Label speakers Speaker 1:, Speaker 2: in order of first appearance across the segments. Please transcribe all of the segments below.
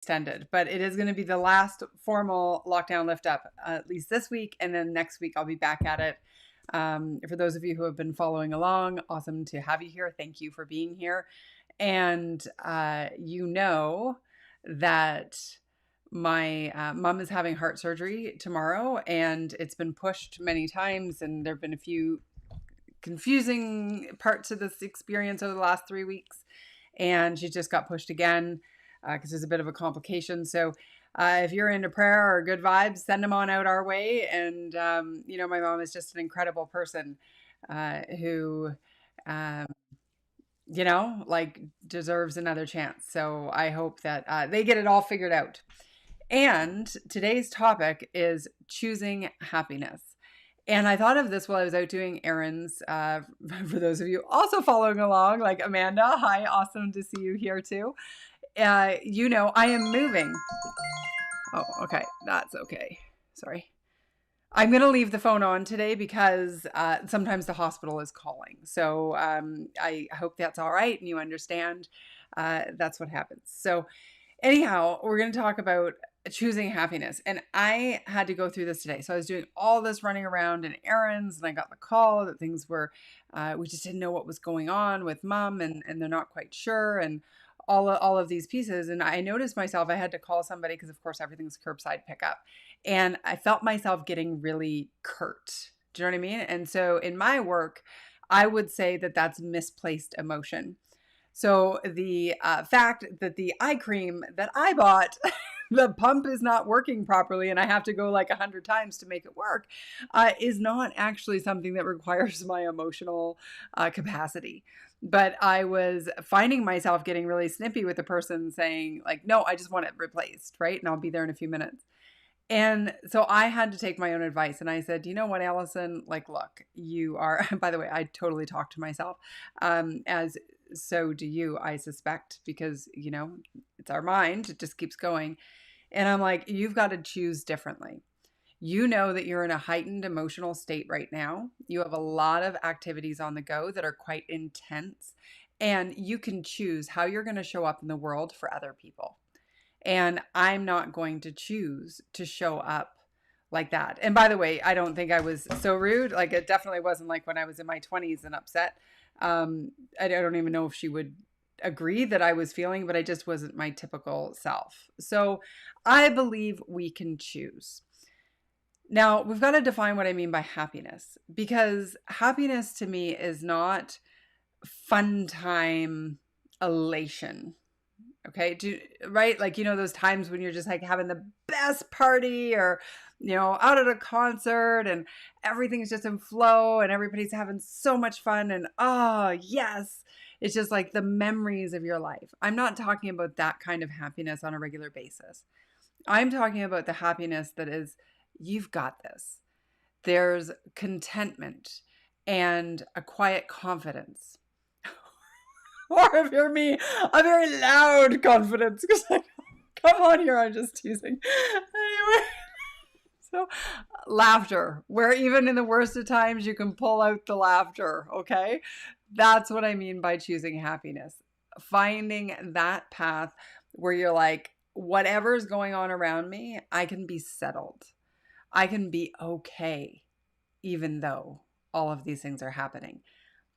Speaker 1: extended, but it is going to be the last formal lockdown lift up, at least this week. And then next week, I'll be back at it. For those of you who have been following along, awesome to have you here. Thank you for being here. And you know that my mom is having heart surgery tomorrow, and it's been pushed many times. And there have been a few confusing parts of this experience over the last 3 weeks. And she just got pushed again because there's a bit of a complication. So if you're into prayer or good vibes, send them on out our way. And, my mom is just an incredible person who, deserves another chance. So I hope that they get it all figured out. And today's topic is choosing happiness. And I thought of this while I was out doing errands. For those of you also following along, like Amanda, hi, awesome to see you here too. I am moving. Oh, okay, that's okay. Sorry. I'm going to leave the phone on today because sometimes the hospital is calling. So I hope that's all right and you understand that's what happens. So anyhow, we're going to talk about choosing happiness. And I had to go through this today. So I was doing all this running around in errands, and I got the call that things were, we just didn't know what was going on with mom, and they're not quite sure. And all of these pieces. And I noticed myself, I had to call somebody because of course everything's curbside pickup. And I felt myself getting really curt. Do you know what I mean? And so in my work, I would say that that's misplaced emotion. So the fact that the eye cream that I bought, the pump is not working properly and I have to go like 100 times to make it work, is not actually something that requires my emotional capacity. But I was finding myself getting really snippy with the person saying like, no, I just want it replaced, right? And I'll be there in a few minutes. And so I had to take my own advice. And I said, you know what, Allison, like, look, you are, by the way, I totally talk to myself, as so do you, I suspect, because, it's our mind. It just keeps going. And I'm like, you've got to choose differently. You know that you're in a heightened emotional state right now. You have a lot of activities on the go that are quite intense. And you can choose how you're going to show up in the world for other people. And I'm not going to choose to show up like that. And by the way, I don't think I was so rude. Like it definitely wasn't like when I was in my 20s and upset. I don't even know if she would agree that I was feeling, but I just wasn't my typical self. So I believe we can choose. Now, we've got to define what I mean by happiness, because happiness to me is not fun time elation. Okay. Right. Like, those times when you're just like having the best party or, out at a concert and everything's just in flow and everybody's having so much fun. And oh, yes, it's just like the memories of your life. I'm not talking about that kind of happiness on a regular basis. I'm talking about the happiness that is, you've got this. There's contentment and a quiet confidence. Or if you're me, a very loud confidence. Because like, come on here, I'm just teasing. Anyway, so laughter, where even in the worst of times, you can pull out the laughter, okay? That's what I mean by choosing happiness. Finding that path where you're like, whatever's going on around me, I can be settled. I can be okay, even though all of these things are happening.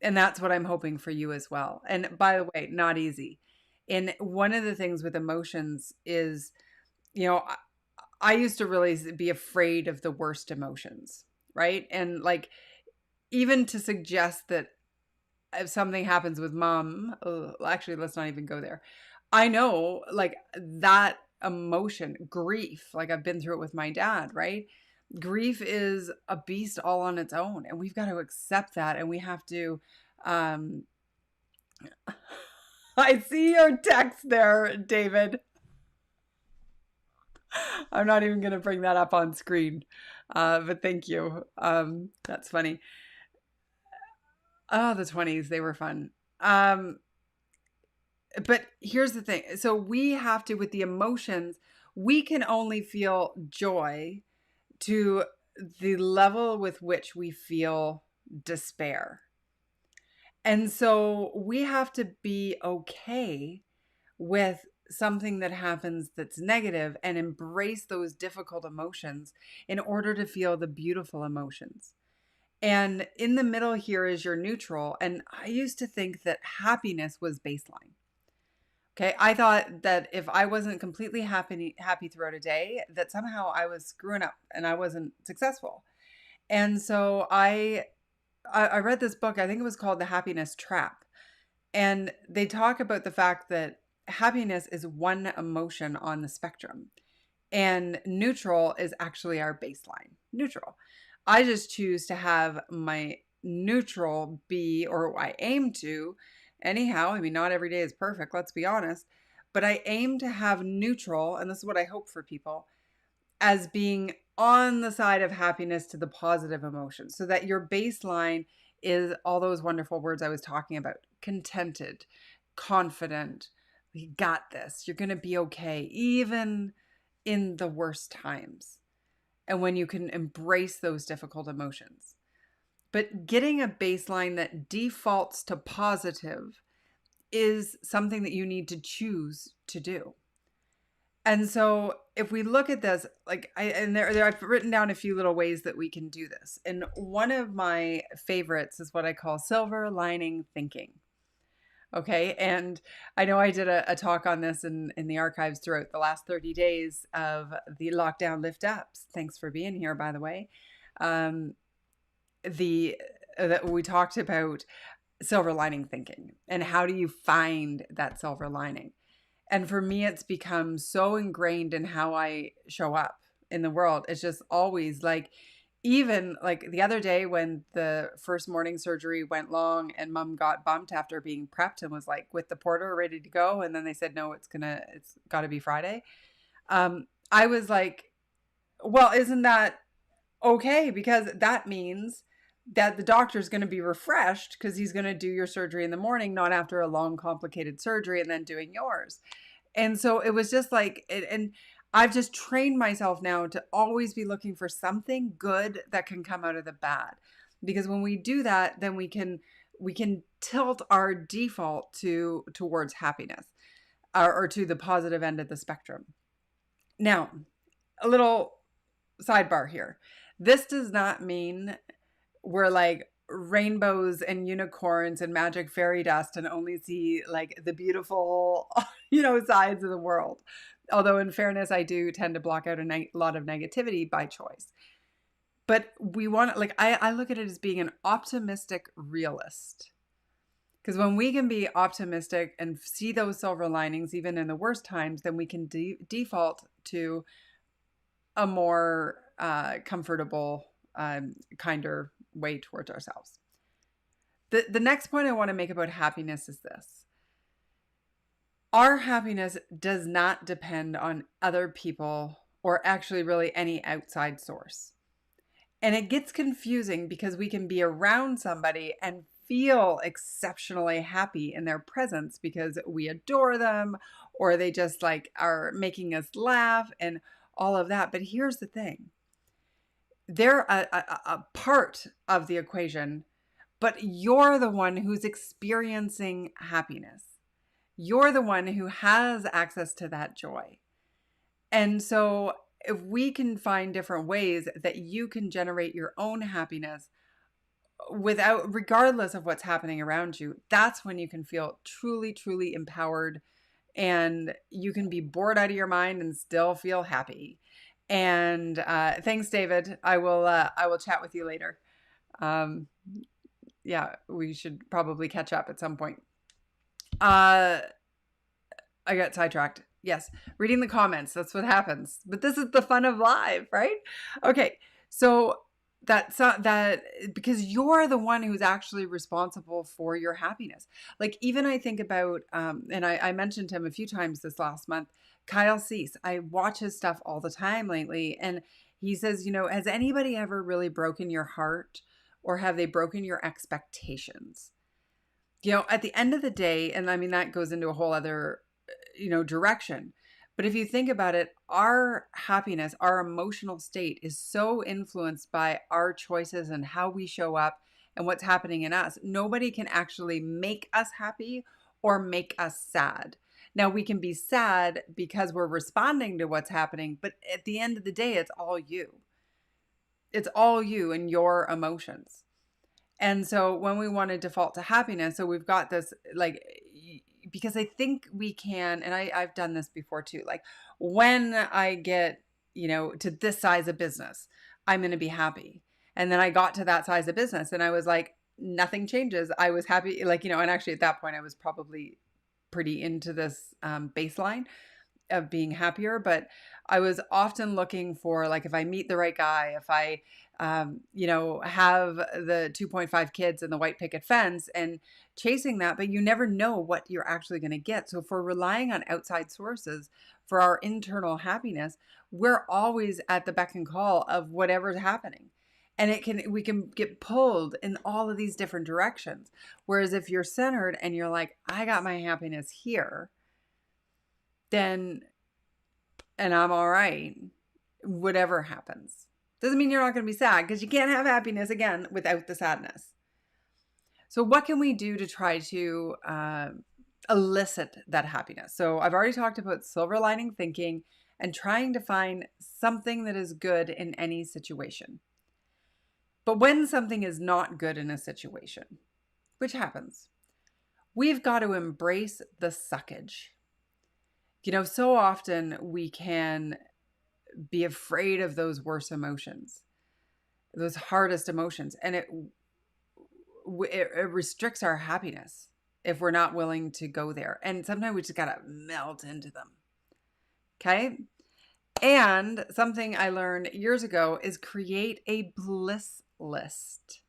Speaker 1: And that's what I'm hoping for you as well. And by the way, not easy. And one of the things with emotions is, I used to really be afraid of the worst emotions, right? And like, even to suggest that if something happens with mom, actually, let's not even go there. I know like that emotion, grief, like I've been through it with my dad, right? Grief is a beast all on its own, and we've got to accept that. And we have to, I see your text there, David. I'm not even going to bring that up on screen. But thank you. That's funny. Oh, the 20s, they were fun. But here's the thing. So we have to, with the emotions, we can only feel joy to the level with which we feel despair. And so we have to be okay with something that happens that's negative and embrace those difficult emotions in order to feel the beautiful emotions. And in the middle here is your neutral. And I used to think that happiness was baseline. Okay. I thought that if I wasn't completely happy throughout a day, that somehow I was screwing up and I wasn't successful. And so I read this book, I think it was called The Happiness Trap. And they talk about the fact that happiness is one emotion on the spectrum. And neutral is actually our baseline. Neutral. I just choose to have my neutral be, or I aim to, anyhow. I mean, not every day is perfect, let's be honest. But I aim to have neutral, and this is what I hope for people, as being on the side of happiness to the positive emotions, so that your baseline is all those wonderful words I was talking about: contented, confident, you got this, you're going to be okay, even in the worst times, and when you can embrace those difficult emotions. But getting a baseline that defaults to positive is something that you need to choose to do. And so if we look at this, like I've written down a few little ways that we can do this. And one of my favorites is what I call silver lining thinking. Okay. And I know I did a talk on this in the archives throughout the last 30 days of the lockdown lift ups. Thanks for being here, by the way. Um, that we talked about silver lining thinking and how do you find that silver lining. And for me, it's become so ingrained in how I show up in the world. It's just always like, even like the other day when the first morning surgery went long and mom got bumped after being prepped and was like with the porter ready to go. And then they said, no, it's got to be Friday. I was like, well, isn't that okay? Because that means that the doctor's going to be refreshed because he's going to do your surgery in the morning, not after a long, complicated surgery and then doing yours. And so it was just like, and I've just trained myself now to always be looking for something good that can come out of the bad. Because when we do that, then we can tilt our default towards happiness, or to the positive end of the spectrum. Now, a little sidebar here. This does not mean we're like rainbows and unicorns and magic fairy dust and only see like the beautiful, sides of the world. Although in fairness, I do tend to block out a lot of negativity by choice. But we want, like, I look at it as being an optimistic realist. Because when we can be optimistic and see those silver linings, even in the worst times, then we can default to a more comfortable, kinder way towards ourselves. The next point I want to make about happiness is this. Our happiness does not depend on other people or actually really any outside source. And it gets confusing because we can be around somebody and feel exceptionally happy in their presence because we adore them or they just like are making us laugh and all of that. But here's the thing. They're a part of the equation, but you're the one who's experiencing happiness. You're the one who has access to that joy. And so if we can find different ways that you can generate your own happiness regardless of what's happening around you, that's when you can feel truly, truly empowered and you can be bored out of your mind and still feel happy. And thanks, David. I will chat with you later. Yeah, we should probably catch up at some point. I got sidetracked. Yes, reading the comments. That's what happens. But this is the fun of live, right? Okay, so that's that because you're the one who's actually responsible for your happiness. Like even I think about, and I mentioned him a few times this last month, Kyle Cease. I watch his stuff all the time lately. And he says, has anybody ever really broken your heart or have they broken your expectations? At the end of the day, and I mean, that goes into a whole other, direction. But if you think about it, our happiness, our emotional state is so influenced by our choices and how we show up and what's happening in us. Nobody can actually make us happy or make us sad. Now we can be sad because we're responding to what's happening, but at the end of the day, it's all you. It's all you and your emotions. And so when we want to default to happiness, so we've got this like, because I think we can, and I've done this before too, like when I get, to this size of business, I'm going to be happy. And then I got to that size of business and I was like, nothing changes. I was happy, like, and actually at that point I was probably pretty into this baseline of being happier, but I was often looking for, like, if I meet the right guy, if I, have the 2.5 kids and the white picket fence and chasing that, but you never know what you're actually going to get. So if we're relying on outside sources for our internal happiness, we're always at the beck and call of whatever's happening. And we can get pulled in all of these different directions. Whereas if you're centered and you're like, I got my happiness here, then, and I'm all right, whatever happens. Doesn't mean you're not going to be sad, because you can't have happiness again without the sadness. So what can we do to try to elicit that happiness? So I've already talked about silver lining thinking and trying to find something that is good in any situation. But when something is not good in a situation, which happens, we've got to embrace the suckage. So often we can be afraid of those worst emotions, those hardest emotions, and it restricts our happiness if we're not willing to go there. And sometimes we just gotta melt into them. Okay? And something I learned years ago is create a bliss list.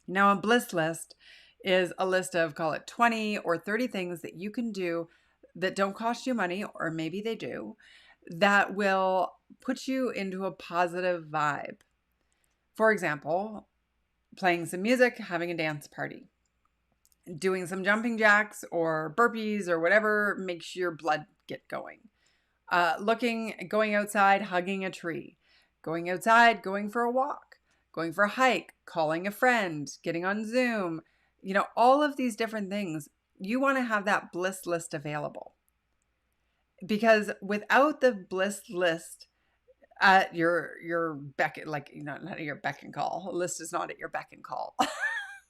Speaker 1: Now, a bliss list is a list of, call it 20 or 30 things that you can do that don't cost you money, or maybe they do, that will put you into a positive vibe. For example, playing some music, having a dance party, doing some jumping jacks or burpees or whatever makes your blood get going. Going outside, hugging a tree, going outside, going for a walk, going for a hike, calling a friend, getting on Zoom, all of these different things. You want to have that bliss list available, because without the bliss list at your beck, like, not at your beck and call. A list is not at your beck and call.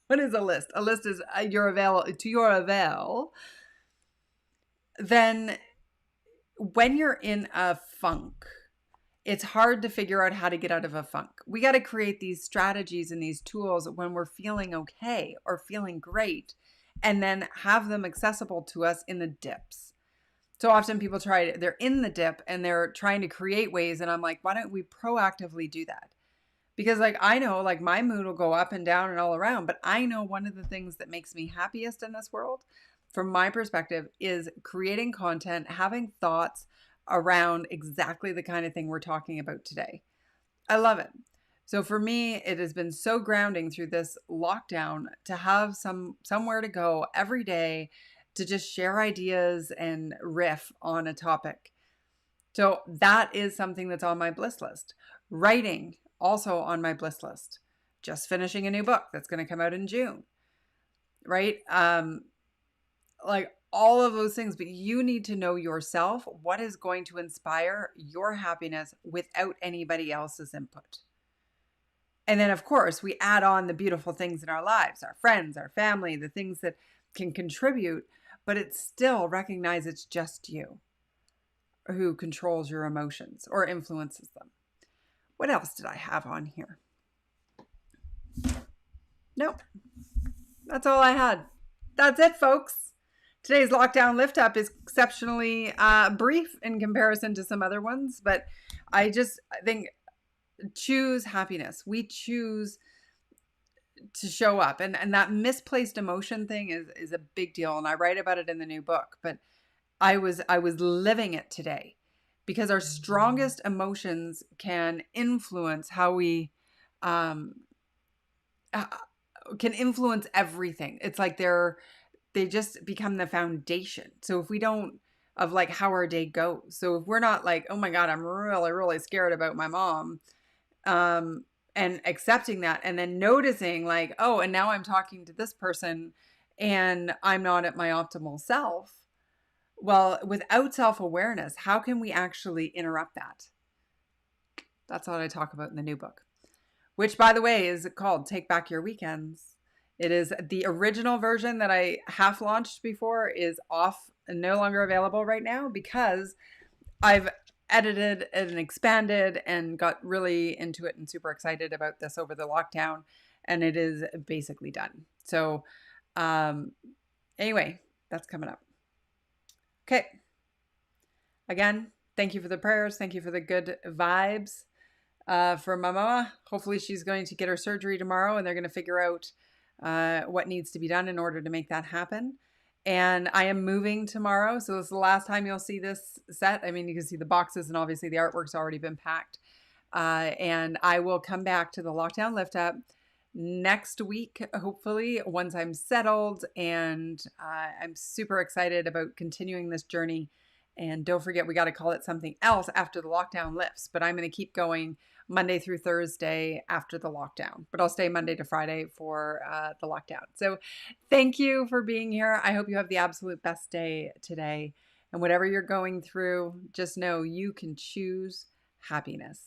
Speaker 1: What is a list? A list is your avail. Then when you're in a funk, it's hard to figure out how to get out of a funk. We got to create these strategies and these tools when we're feeling okay or feeling great, and then have them accessible to us in the dips. So often people they're in the dip and they're trying to create ways. And I'm like, why don't we proactively do that? Because I know my mood will go up and down and all around, but I know one of the things that makes me happiest in this world, from my perspective, is creating content, having thoughts around exactly the kind of thing we're talking about today. I love it. So for me, it has been so grounding through this lockdown to have somewhere to go every day to just share ideas and riff on a topic. So that is something that's on my bliss list. Writing, also on my bliss list. Just finishing a new book that's going to come out in June, right? All of those things, but you need to know yourself what is going to inspire your happiness without anybody else's input. And then, of course, we add on the beautiful things in our lives, our friends, our family, the things that can contribute, but it's still recognize it's just you who controls your emotions or influences them. What else did I have on here? Nope. That's all I had. That's it, folks. Today's lockdown lift up is exceptionally brief in comparison to some other ones, but I think choose happiness. We choose to show up, and that misplaced emotion thing is a big deal, and I write about it in the new book, but I was living it today, because our strongest emotions can influence how we can influence everything. It's like they just become the foundation. So if we don't, of how our day goes. So if we're not like, oh my God, I'm really, really scared about my mom, and accepting that, and then noticing oh, and now I'm talking to this person and I'm not at my optimal self. Well, without self-awareness, how can we actually interrupt that? That's what I talk about in the new book, which, by the way, is called Take Back Your Weekends. It is the original version that I half launched before is off and no longer available right now because I've edited and expanded and got really into it and super excited about this over the lockdown. And it is basically done. So, um, anyway, that's coming up. Okay. Again, thank you for the prayers. Thank you for the good vibes for my mama. Hopefully, she's going to get her surgery tomorrow and they're going to figure out what needs to be done in order to make that happen. And I am moving tomorrow. So this is the last time you'll see this set. I mean, you can see the boxes and obviously the artwork's already been packed. And I will come back to the lockdown lift up next week, hopefully, once I'm settled. And I'm super excited about continuing this journey. And don't forget, we got to call it something else after the lockdown lifts. But I'm going to keep going Monday through Thursday after the lockdown. But I'll stay Monday to Friday for the lockdown. So thank you for being here. I hope you have the absolute best day today. And whatever you're going through, just know you can choose happiness.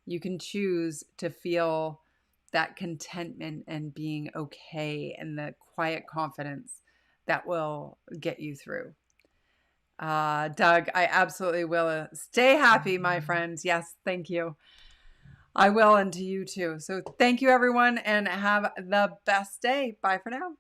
Speaker 1: You can choose to feel that contentment and being okay and the quiet confidence that will get you through. Doug, I absolutely will. Stay happy, my friends. Yes, thank you. I will, and to you too. So thank you, everyone, and have the best day. Bye for now.